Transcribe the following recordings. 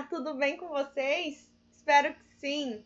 Olá, tudo bem com vocês? Espero que sim.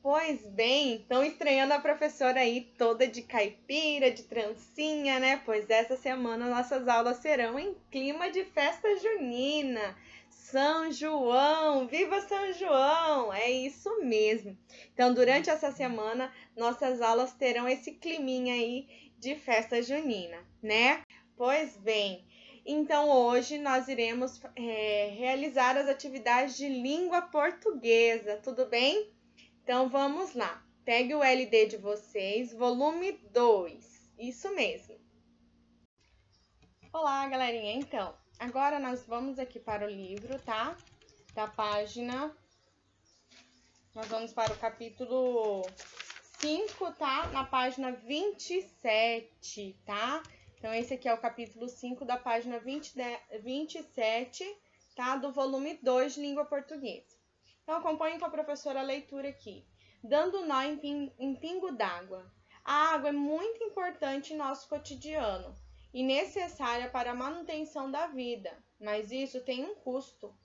Pois bem, estão estranhando a professora aí toda de caipira, de trancinha, né? Pois essa semana nossas aulas serão em clima de festa junina. São João, viva São João! É isso mesmo. Então, durante essa semana, nossas aulas terão esse climinha aí de festa junina, né? Pois bem, então hoje nós iremos realizar as atividades de língua portuguesa, tudo bem? Então vamos lá. Pegue o LD de vocês, volume 2. Isso mesmo. Olá, galerinha. Então, agora nós vamos aqui para o livro, tá? Da página. Nós vamos para o capítulo 5, tá? Na página 27, tá? Então, esse aqui é o capítulo 5 da página 27, tá? Do volume 2 de língua portuguesa. Então, acompanhe com a professora a leitura aqui. Dando nó em pingo d'água. A água é muito importante em nosso cotidiano e necessária para a manutenção da vida, mas isso tem um custo.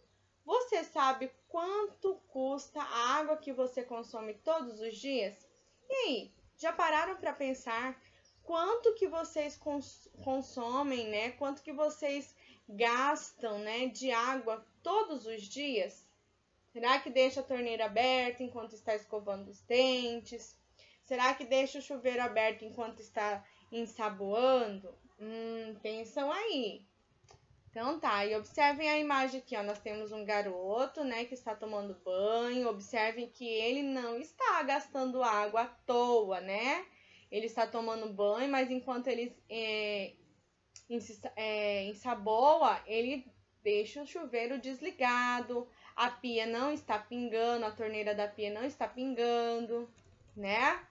Você sabe quanto custa a água que você consome todos os dias? E aí, já pararam para pensar quanto que vocês consomem, né? Quanto que vocês gastam, né, de água todos os dias? Será que deixa a torneira aberta enquanto está escovando os dentes? Será que deixa o chuveiro aberto enquanto está ensaboando? Pensam aí. Então tá, e observem a imagem aqui, ó. Nós temos um garoto, né, que está tomando banho. Observem que ele não está gastando água à toa, né? Ele está tomando banho, mas enquanto ele ensaboa, ele deixa o chuveiro desligado. A pia não está pingando, a torneira da pia não está pingando, né?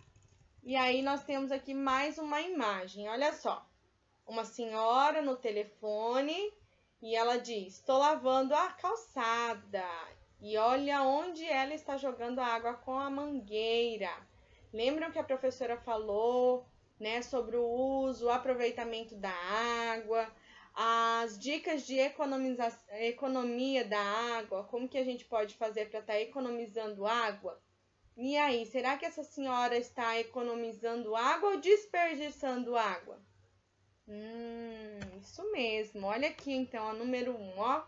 E aí nós temos aqui mais uma imagem, olha só. Uma senhora no telefone e ela diz: estou lavando a calçada. E olha onde ela está jogando a água com a mangueira. Lembram que a professora falou, né, sobre o uso, o aproveitamento da água, as dicas de economia da água, como que a gente pode fazer para estar economizando água? E aí, será que essa senhora está economizando água ou desperdiçando água? Isso mesmo. Olha aqui então a número 1, ó.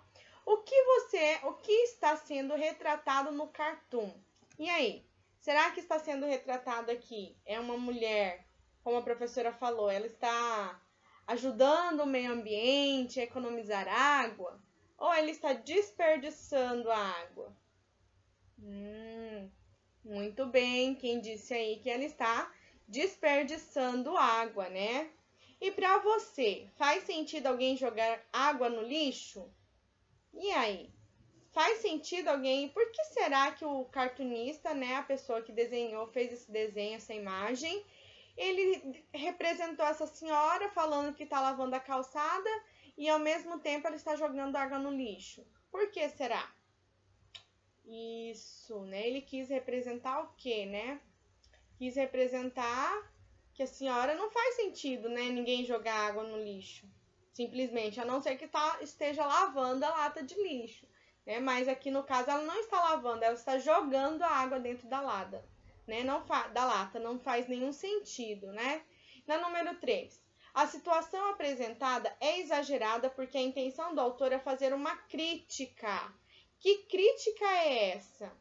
O que está sendo retratado no cartoon? E aí, será que está sendo retratado aqui? É uma mulher, como a professora falou, ela está ajudando o meio ambiente a economizar água? Ou ela está desperdiçando a água? Muito bem, quem disse aí que ela está desperdiçando água, né? E para você, faz sentido alguém jogar água no lixo? E aí? Faz sentido alguém? Por que será que o cartunista, né, a pessoa que desenhou, fez esse desenho, essa imagem, ele representou essa senhora falando que está lavando a calçada e ao mesmo tempo ela está jogando água no lixo? Por que será? Isso, né? Ele quis representar o quê, né? Quis representar que a senhora não faz sentido, né? Ninguém jogar água no lixo. Simplesmente, a não ser que esteja lavando a lata de lixo, né? Mas aqui no caso ela não está lavando, ela está jogando a água dentro da lata, né? Da lata, não faz nenhum sentido, né? Na número 3. A situação apresentada é exagerada porque a intenção do autor é fazer uma crítica. Que crítica é essa?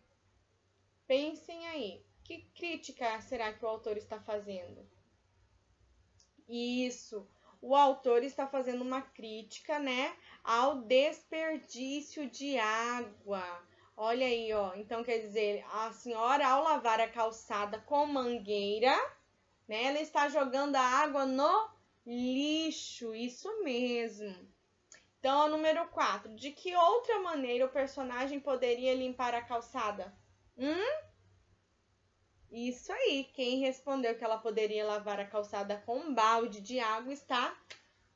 Pensem aí. Que crítica será que o autor está fazendo? Isso, o autor está fazendo uma crítica, né, ao desperdício de água. Olha aí, ó. Então, quer dizer, a senhora, ao lavar a calçada com mangueira, né, ela está jogando a água no lixo. Isso mesmo. Então, número 4. De que outra maneira o personagem poderia limpar a calçada? Isso aí, quem respondeu que ela poderia lavar a calçada com um balde de água está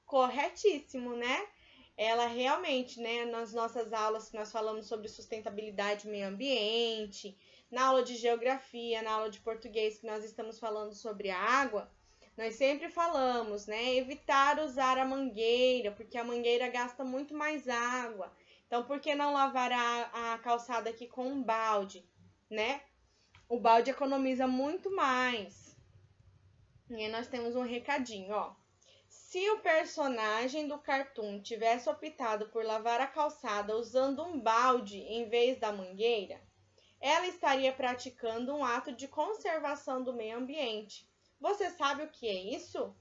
corretíssimo, né? Ela realmente, né, nas nossas aulas que nós falamos sobre sustentabilidade e meio ambiente, na aula de geografia, na aula de português que nós estamos falando sobre a água, nós sempre falamos, né, evitar usar a mangueira, porque a mangueira gasta muito mais água. Então, por que não lavar a calçada aqui com um balde, né? O balde economiza muito mais. E aí nós temos um recadinho, ó. Se o personagem do cartoon tivesse optado por lavar a calçada usando um balde em vez da mangueira, ela estaria praticando um ato de conservação do meio ambiente. Você sabe o que é isso?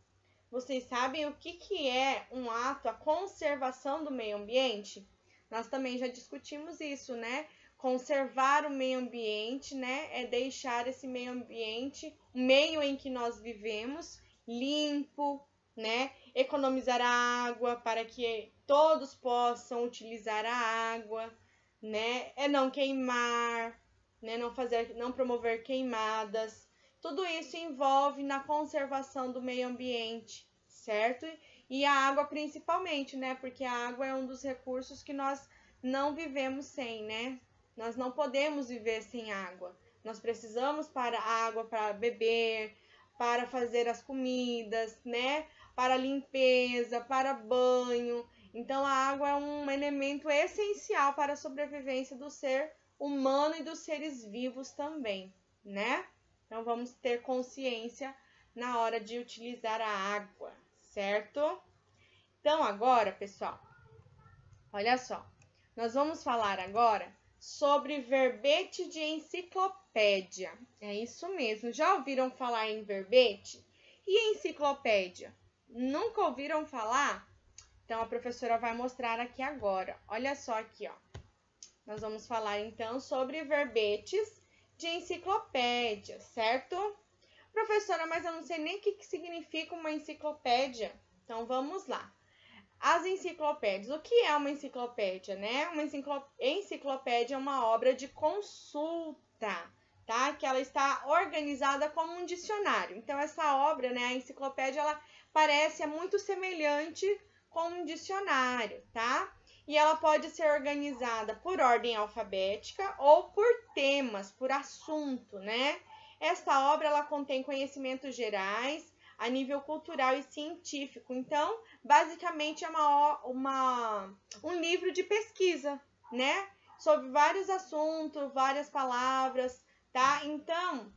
Vocês sabem o que é um ato, a conservação do meio ambiente? Nós também já discutimos isso, né? Conservar o meio ambiente, né? É deixar esse meio ambiente, o meio em que nós vivemos, limpo, né? Economizar a água para que todos possam utilizar a água, né? É não queimar, né? Não promover queimadas. Tudo isso envolve na conservação do meio ambiente, certo? E a água principalmente, né? Porque a água é um dos recursos que nós não vivemos sem, né? Nós não podemos viver sem água. Nós precisamos para água para beber, para fazer as comidas, né? Para limpeza, para banho. Então a água é um elemento essencial para a sobrevivência do ser humano e dos seres vivos também, né? Então, vamos ter consciência na hora de utilizar a água, certo? Então, agora, pessoal, olha só. Nós vamos falar agora sobre verbete de enciclopédia. É isso mesmo. Já ouviram falar em verbete? E enciclopédia? Nunca ouviram falar? Então, a professora vai mostrar aqui agora. Olha só aqui, ó. Nós vamos falar, então, sobre verbetes de enciclopédia, certo? Professora, mas eu não sei nem o que significa uma enciclopédia. Então, vamos lá. As enciclopédias. O que é uma enciclopédia, né? Uma enciclopédia é uma obra de consulta, tá? Que ela está organizada como um dicionário. Então, essa obra, né, a enciclopédia, ela parece muito semelhante com um dicionário, tá? E ela pode ser organizada por ordem alfabética ou por temas, por assunto, né? Esta obra, ela contém conhecimentos gerais a nível cultural e científico. Então, basicamente, é um livro de pesquisa, né? Sobre vários assuntos, várias palavras, tá? Então,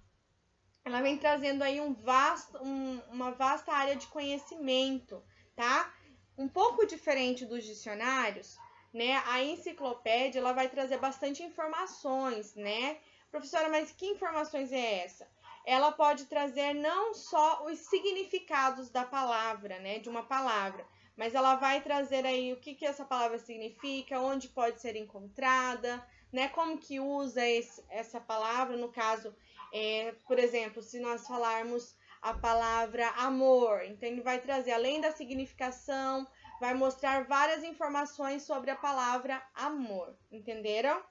ela vem trazendo aí uma vasta área de conhecimento, tá? Um pouco diferente dos dicionários, né? A enciclopédia, ela vai trazer bastante informações, né? Professora, mas que informações é essa? Ela pode trazer não só os significados da palavra, né? De uma palavra, mas ela vai trazer aí o que essa palavra significa, onde pode ser encontrada, né? Como que usa essa palavra, no caso, por exemplo, se nós falarmos a palavra amor, então ele vai trazer, além da significação, vai mostrar várias informações sobre a palavra amor, entenderam?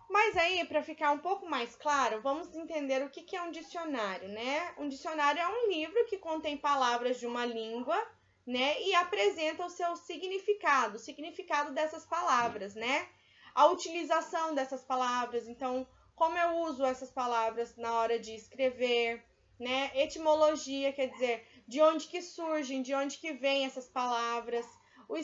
Mas aí, para ficar um pouco mais claro, vamos entender o que é um dicionário, né? Um dicionário é um livro que contém palavras de uma língua, né? E apresenta o seu significado, o significado dessas palavras, né? A utilização dessas palavras, então, como eu uso essas palavras na hora de escrever, né? Etimologia, quer dizer, de onde que surgem, de onde que vêm essas palavras,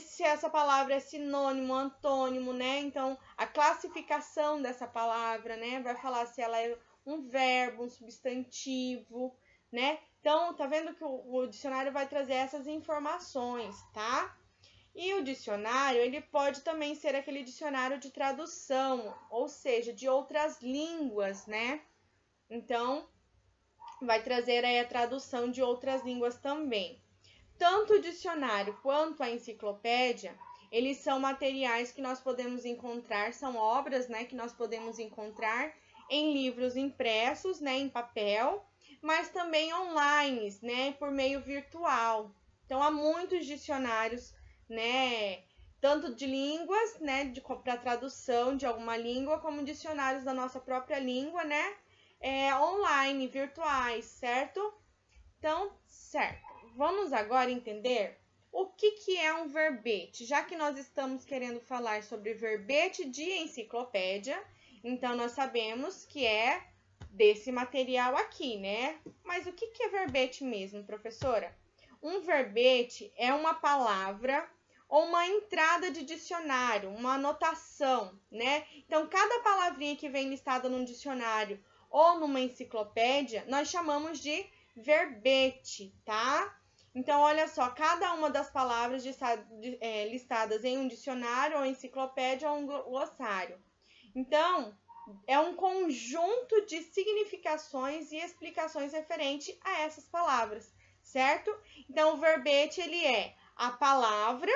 se essa palavra é sinônimo, antônimo, né? Então, a classificação dessa palavra, né? Vai falar se ela é um verbo, um substantivo, né? Então, tá vendo que o dicionário vai trazer essas informações, tá? E o dicionário, ele pode também ser aquele dicionário de tradução, ou seja, de outras línguas, né? Então, vai trazer aí a tradução de outras línguas também. Tanto o dicionário quanto a enciclopédia, eles são materiais que nós podemos encontrar, são obras, né, que nós podemos encontrar em livros impressos, né, em papel, mas também online, né, por meio virtual. Então, há muitos dicionários, né, tanto de línguas, né, para tradução de alguma língua, como dicionários da nossa própria língua, né, online, virtuais, certo? Então, certo. Vamos agora entender o que é um verbete. Já que nós estamos querendo falar sobre verbete de enciclopédia, então nós sabemos que é desse material aqui, né? Mas o que é verbete mesmo, professora? Um verbete é uma palavra ou uma entrada de dicionário, uma anotação, né? Então, cada palavrinha que vem listada num dicionário ou numa enciclopédia, nós chamamos de verbete, tá? Então, olha só, cada uma das palavras listadas em um dicionário, ou enciclopédia, ou um glossário. Então, é um conjunto de significações e explicações referente a essas palavras, certo? Então, o verbete, ele é a palavra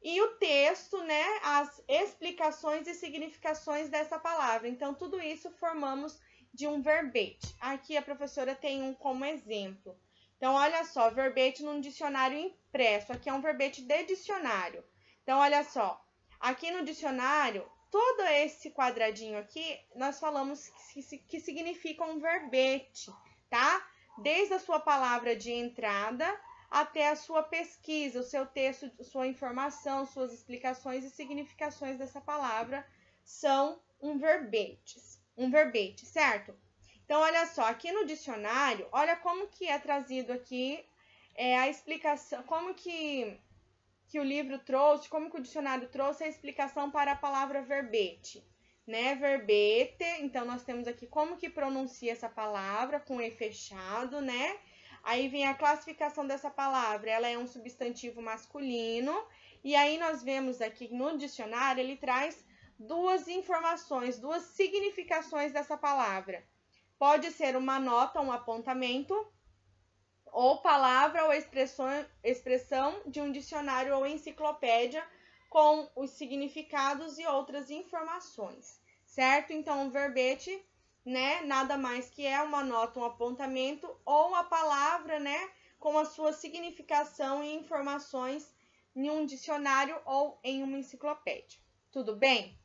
e o texto, né? As explicações e significações dessa palavra. Então, tudo isso formamos de um verbete. Aqui a professora tem um como exemplo. Então, olha só, verbete num dicionário impresso. Aqui é um verbete de dicionário. Então, olha só, aqui no dicionário, todo esse quadradinho aqui, nós falamos que significa um verbete, tá? Desde a sua palavra de entrada até a sua pesquisa, o seu texto, sua informação, suas explicações e significações dessa palavra são um verbete, certo? Então, olha só, aqui no dicionário, olha como que é trazido aqui a explicação, como que o livro trouxe, como que o dicionário trouxe a explicação para a palavra verbete, né? Verbete, então nós temos aqui como que pronuncia essa palavra com E fechado, né? Aí vem a classificação dessa palavra, ela é um substantivo masculino, e aí nós vemos aqui no dicionário, ele traz duas informações, duas significações dessa palavra. Pode ser uma nota, um apontamento, ou palavra ou expressão de um dicionário ou enciclopédia com os significados e outras informações, certo? Então, o verbete, né, nada mais que é uma nota, um apontamento ou a palavra, né, com a sua significação e informações em um dicionário ou em uma enciclopédia. Tudo bem?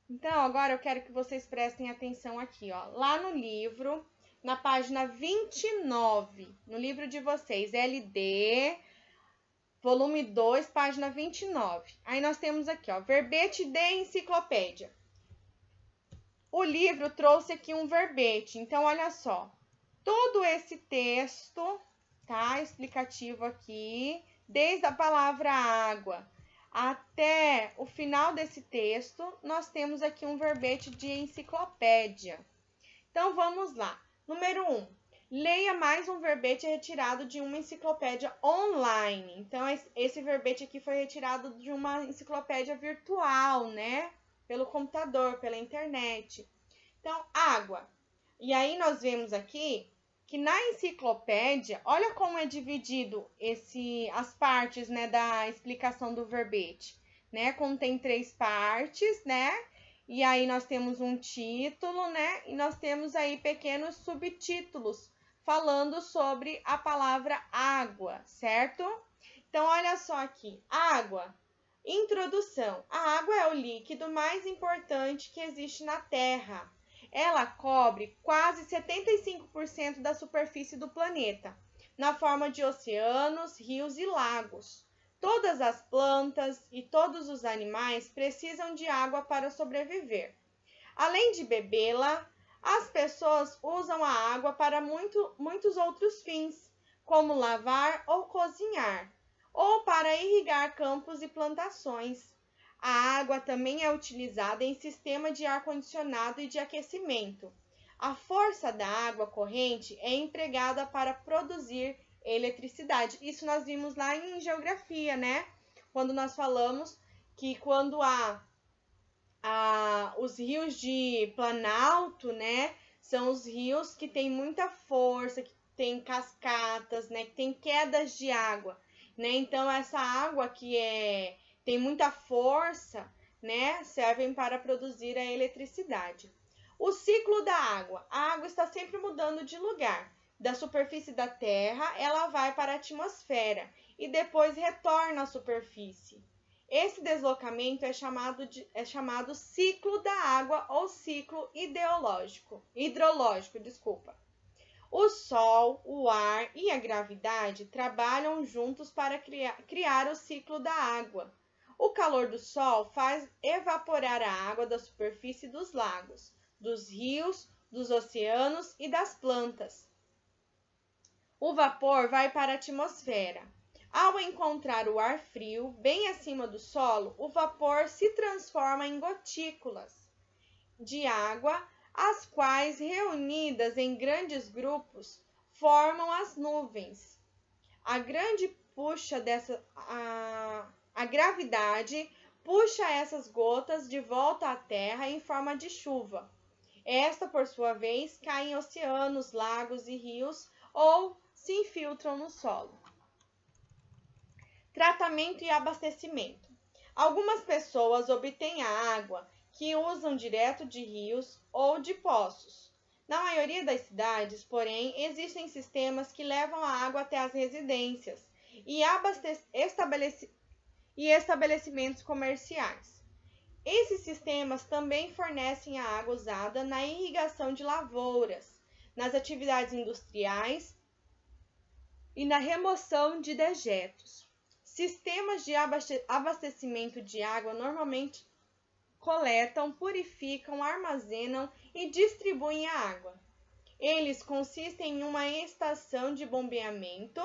Então, agora eu quero que vocês prestem atenção aqui, ó. Lá no livro, na página 29, no livro de vocês, LD, volume 2, página 29. Aí nós temos aqui, ó, verbete de enciclopédia. O livro trouxe aqui um verbete, então olha só. Todo esse texto, tá, explicativo aqui, desde a palavra água até o final desse texto, nós temos aqui um verbete de enciclopédia. Então, vamos lá. Número 1. Leia mais um verbete retirado de uma enciclopédia online. Então, esse verbete aqui foi retirado de uma enciclopédia virtual, né? Pelo computador, pela internet. Então, água. E aí, nós vemos aqui que na enciclopédia, olha como é dividido as partes, né, da explicação do verbete, né? Contém 3 partes, né? E aí nós temos um título, né? E nós temos aí pequenos subtítulos falando sobre a palavra água, certo? Então, olha só aqui. Água. Introdução. A água é o líquido mais importante que existe na Terra. Ela cobre quase 75% da superfície do planeta, na forma de oceanos, rios e lagos. Todas as plantas e todos os animais precisam de água para sobreviver. Além de bebê-la, as pessoas usam a água para muitos outros fins, como lavar ou cozinhar, ou para irrigar campos e plantações. A água também é utilizada em sistema de ar-condicionado e de aquecimento. A força da água corrente é empregada para produzir eletricidade. Isso nós vimos lá em geografia, né? Quando nós falamos que quando os rios de Planalto, né? São os rios que têm muita força, que tem cascatas, né? Que tem quedas de água, né? Então, essa água que tem muita força, né? Servem para produzir a eletricidade. O ciclo da água. A água está sempre mudando de lugar. Da superfície da Terra, ela vai para a atmosfera e depois retorna à superfície. Esse deslocamento é chamado ciclo da água ou ciclo hidrológico. O Sol, o ar e a gravidade trabalham juntos para criar o ciclo da água. O calor do Sol faz evaporar a água da superfície dos lagos, dos rios, dos oceanos e das plantas. O vapor vai para a atmosfera. Ao encontrar o ar frio bem acima do solo, o vapor se transforma em gotículas de água, as quais, reunidas em grandes grupos, formam as nuvens. A gravidade puxa essas gotas de volta à Terra em forma de chuva. Esta, por sua vez, cai em oceanos, lagos e rios ou se infiltram no solo. Tratamento e abastecimento. Algumas pessoas obtêm a água que usam direto de rios ou de poços. Na maioria das cidades, porém, existem sistemas que levam a água até as residências e estabelecimentos comerciais. Esses sistemas também fornecem a água usada na irrigação de lavouras, nas atividades industriais e na remoção de dejetos. Sistemas de abastecimento de água normalmente coletam, purificam, armazenam e distribuem a água. Eles consistem em uma estação de bombeamento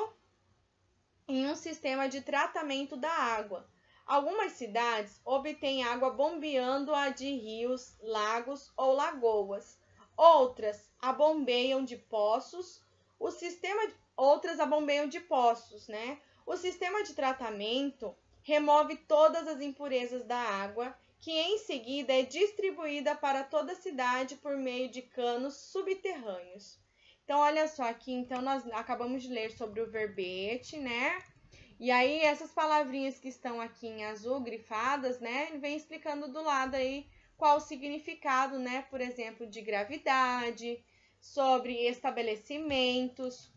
e em um sistema de tratamento da água. Algumas cidades obtêm água bombeando-a de rios, lagos ou lagoas. Outras a bombeiam de poços. Outras a bombeiam de poços, né? O sistema de tratamento remove todas as impurezas da água, que em seguida é distribuída para toda a cidade por meio de canos subterrâneos. Então, olha só aqui, então nós acabamos de ler sobre o verbete, né? E aí, essas palavrinhas que estão aqui em azul, grifadas, né? Ele vem explicando do lado aí qual o significado, né? Por exemplo, de gravidade, sobre estabelecimentos,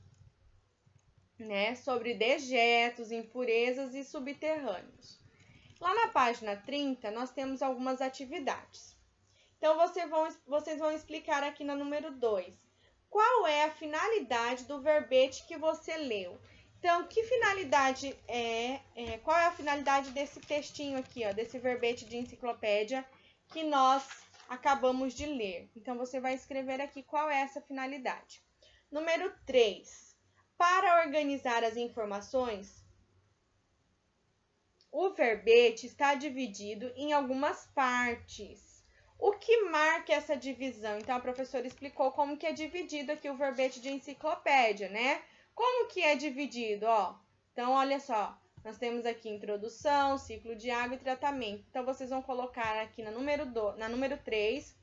né? Sobre dejetos, impurezas e subterrâneos. Lá na página 30, nós temos algumas atividades. Então, vocês vão explicar aqui na número 2. Qual é a finalidade do verbete que você leu? Então, que finalidade qual é a finalidade desse textinho aqui, ó, desse verbete de enciclopédia que nós acabamos de ler? Então, você vai escrever aqui qual é essa finalidade. Número 3. Para organizar as informações, o verbete está dividido em algumas partes. O que marca essa divisão? Então, a professora explicou como que é dividido aqui o verbete de enciclopédia, né? Como que é dividido? Ó, então, olha só, nós temos aqui introdução, ciclo de água e tratamento. Então, vocês vão colocar aqui na número 3,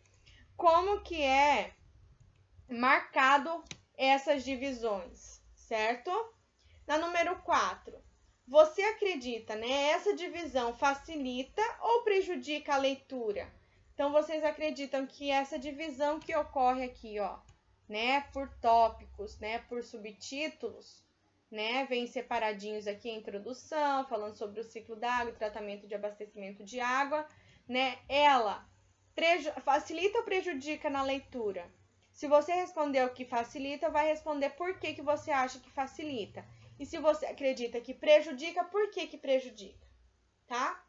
como que é marcado essas divisões, certo? Na número 4, você acredita, né? Essa divisão facilita ou prejudica a leitura? Então, vocês acreditam que essa divisão que ocorre aqui, ó, né, por tópicos, né, por subtítulos, né, vem separadinhos aqui a introdução, falando sobre o ciclo da água e tratamento de abastecimento de água, né, ela facilita ou prejudica na leitura? Se você respondeu que facilita, vai responder por que você acha que facilita. E se você acredita que prejudica, por que prejudica, tá?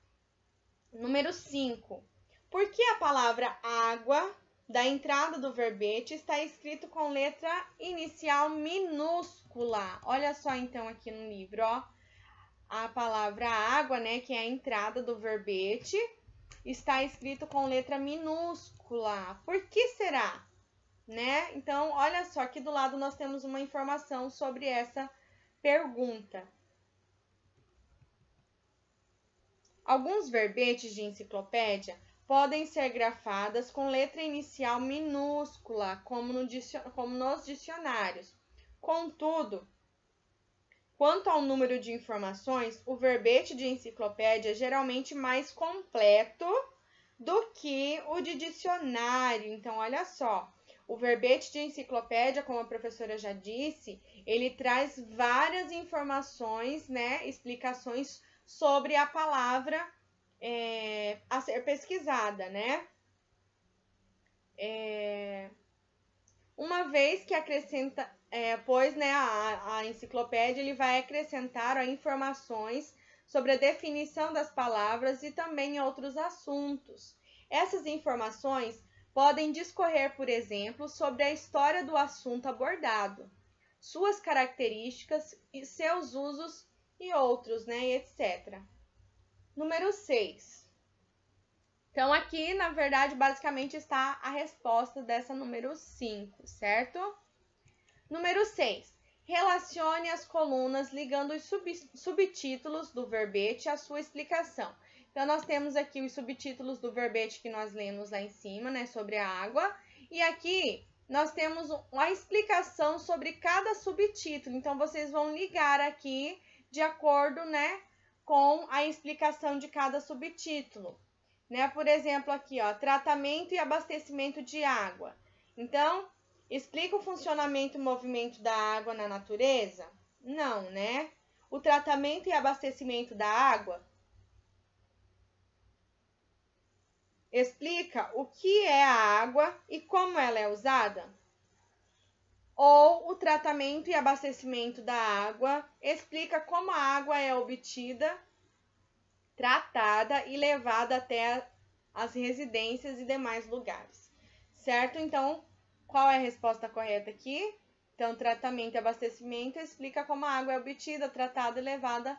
Número 5. Por que a palavra água da entrada do verbete está escrito com letra inicial minúscula? Olha só então aqui no livro, ó. A palavra água, né, que é a entrada do verbete, está escrito com letra minúscula. Por que será? Né? Então, olha só, aqui do lado nós temos uma informação sobre essa pergunta. Alguns verbetes de enciclopédia podem ser grafadas com letra inicial minúscula, como nos dicionários. Contudo, quanto ao número de informações, o verbete de enciclopédia é geralmente mais completo do que o de dicionário. Então, olha só, o verbete de enciclopédia, como a professora já disse, ele traz várias informações, né, explicações sobre a palavra a ser pesquisada, né? Uma vez que acrescenta, pois, né, a enciclopédia ele vai acrescentar informações sobre a definição das palavras e também outros assuntos. Essas informações podem discorrer, por exemplo, sobre a história do assunto abordado, suas características e seus usos e outros, né, e etc. Número 6. Então, aqui, na verdade, basicamente está a resposta dessa número 5, certo? Número 6. Relacione as colunas ligando os subtítulos do verbete à sua explicação. Então, nós temos aqui os subtítulos do verbete que nós lemos lá em cima, né, sobre a água. E aqui nós temos a explicação sobre cada subtítulo. Então, vocês vão ligar aqui de acordo, né, com a explicação de cada subtítulo. Né? Por exemplo, aqui, ó, tratamento e abastecimento de água. Então, explica o funcionamento e movimento da água na natureza? Não, né? O tratamento e abastecimento da água explica o que é a água e como ela é usada? Ou o tratamento e abastecimento da água explica como a água é obtida, tratada e levada até as residências e demais lugares, certo? Então, qual é a resposta correta aqui? Então, tratamento e abastecimento explica como a água é obtida, tratada e levada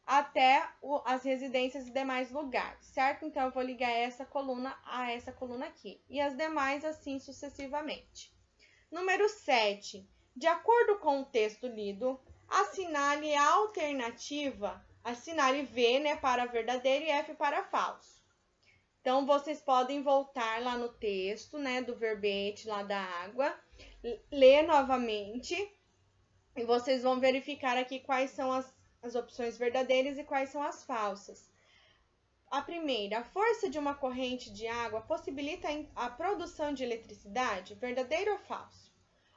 até as residências e demais lugares, certo? Então, eu vou ligar essa coluna a essa coluna aqui e as demais assim sucessivamente. Número 7. De acordo com o texto lido, assinale a alternativa. Assinale V, né, para verdadeiro e F para falso. Então, vocês podem voltar lá no texto, né, do verbete lá da água, ler novamente e vocês vão verificar aqui quais são as opções verdadeiras e quais são as falsas. A primeira, a força de uma corrente de água possibilita a produção de eletricidade? Verdadeiro ou falso?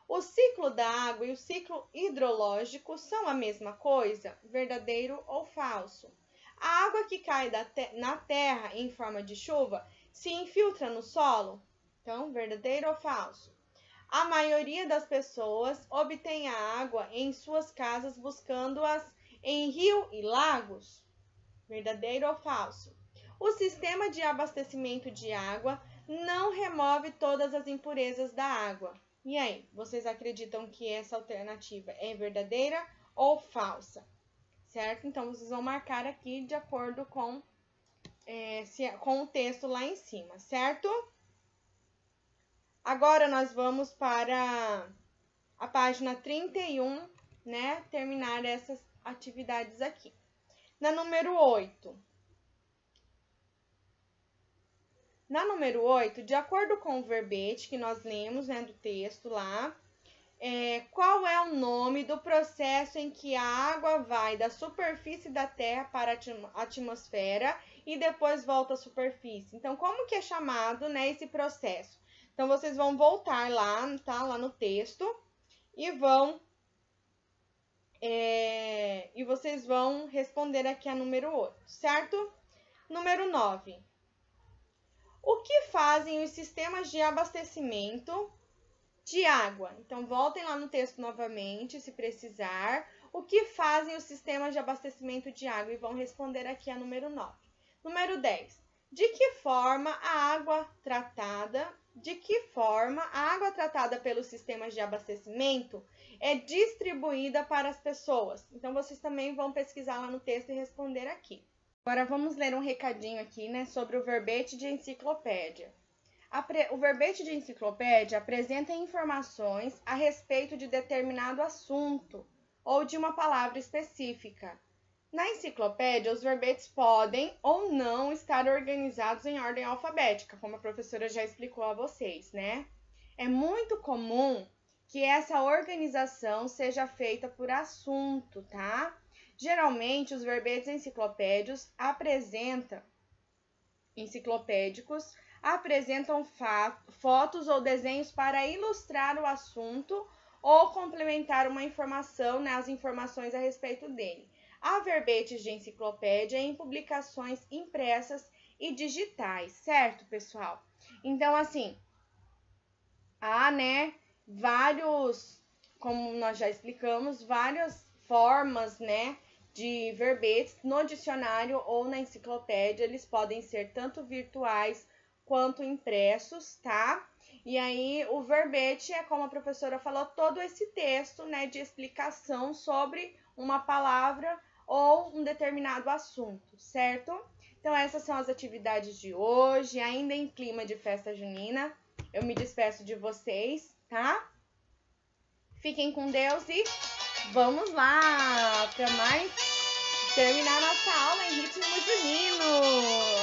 O ciclo da água e o ciclo hidrológico são a mesma coisa? Verdadeiro ou falso? A água que cai na terra em forma de chuva se infiltra no solo? Então, verdadeiro ou falso? A maioria das pessoas obtém a água em suas casas buscando-as em rio e lagos? Verdadeiro ou falso? O sistema de abastecimento de água não remove todas as impurezas da água. E aí, vocês acreditam que essa alternativa é verdadeira ou falsa? Certo? Então, vocês vão marcar aqui de acordo com o texto lá em cima, certo? Agora, nós vamos para a página 31, né? Terminar essas atividades aqui. Na número 8. Na número 8, de acordo com o verbete que nós lemos, né, do texto lá, qual é o nome do processo em que a água vai da superfície da Terra para a atmosfera e depois volta à superfície? Então, como que é chamado, né, esse processo? Então, vocês vão voltar lá, tá? Lá no texto e vocês vão responder aqui a número 8, certo? Número 9. O que fazem os sistemas de abastecimento de água? Então, voltem lá no texto novamente, se precisar. O que fazem os sistemas de abastecimento de água? E vão responder aqui a número 9. Número 10. De que forma a água tratada pelos sistemas de abastecimento é distribuída para as pessoas? Então, vocês também vão pesquisar lá no texto e responder aqui. Agora, vamos ler um recadinho aqui, né, sobre o verbete de enciclopédia. O verbete de enciclopédia apresenta informações a respeito de determinado assunto ou de uma palavra específica. Na enciclopédia, os verbetes podem ou não estar organizados em ordem alfabética, como a professora já explicou a vocês, né? É muito comum que essa organização seja feita por assunto, tá? Geralmente, os verbetes enciclopédicos apresentam fotos ou desenhos para ilustrar o assunto ou complementar uma informação, né, as informações a respeito dele. Há verbetes de enciclopédia em publicações impressas e digitais, certo, pessoal? Então, assim, há, né, como nós já explicamos, várias formas, né, de verbetes no dicionário ou na enciclopédia. Eles podem ser tanto virtuais quanto impressos, tá? E aí, o verbete é, como a professora falou, todo esse texto, né, de explicação sobre uma palavra ou um determinado assunto, certo? Então essas são as atividades de hoje, ainda em clima de festa junina. Eu me despeço de vocês, tá? Fiquem com Deus e vamos lá para mais terminar nossa aula em ritmo junino.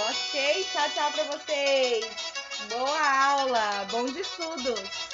Ok? Tchau, tchau para vocês. Boa aula, bons estudos.